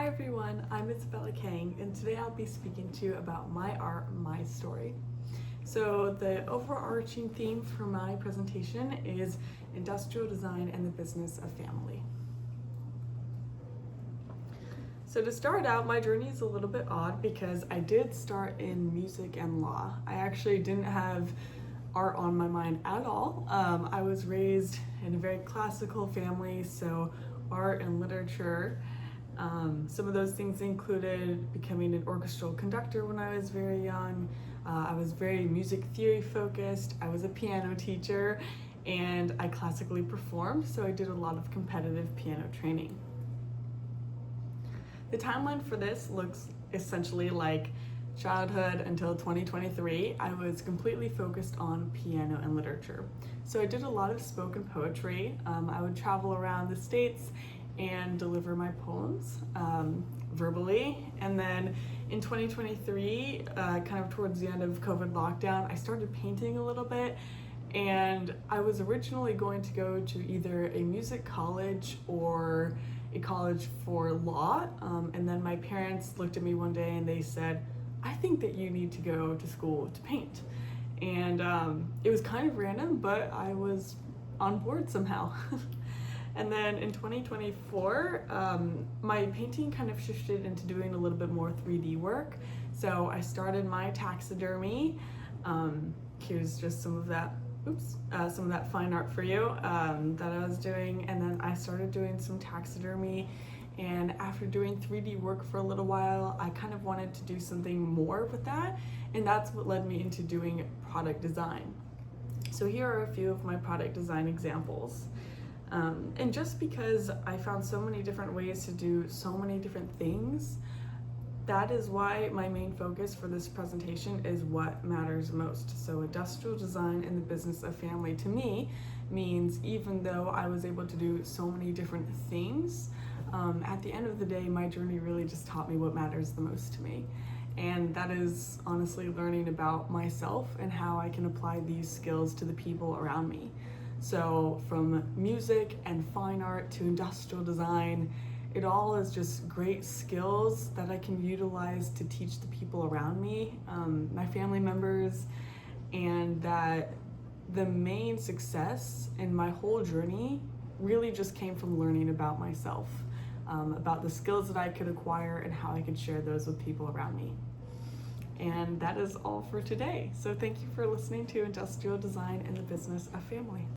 Hi everyone, I'm Isabella Kang, and today I'll be speaking to you about my art, my story. So the overarching theme for my presentation is industrial design and the business of family. So to start out, my journey is a little bit odd because I did start in music and law. I actually didn't have art on my mind at all. I was raised in a very classical family, so art and literature. Some of those things included becoming an orchestral conductor when I was very young. I was very music theory focused. I was a piano teacher and I classically performed, so I did a lot of competitive piano training. The timeline for this looks essentially like childhood until 2023. I was completely focused on piano and literature. So I did a lot of spoken poetry. I would travel around the States and deliver my poems verbally. And then in 2023, kind of towards the end of COVID lockdown, I started painting a little bit. And I was originally going to go to either a music college or a college for law. And then my parents looked at me one day and they said, I think that you need to go to school to paint. And it was kind of random, but I was on board somehow. And then in 2024, my painting kind of shifted into doing a little bit more 3D work. So I started my taxidermy. Here's just some of that fine art for you that I was doing. And then I started doing some taxidermy. And after doing 3D work for a little while, I kind of wanted to do something more with that. And that's what led me into doing product design. So here are a few of my product design examples. And just because I found so many different ways to do so many different things, that is why my main focus for this presentation is what matters most. So industrial design and the business of family to me means even though I was able to do so many different things, at the end of the day, my journey really just taught me what matters the most to me. And that is honestly learning about myself and how I can apply these skills to the people around me. So from music and fine art to industrial design, it all is just great skills that I can utilize to teach the people around me, my family members, and that the main success in my whole journey really just came from learning about myself, about the skills that I could acquire and how I could share those with people around me. And that is all for today. So thank you for listening to Industrial Design and the Business of Family.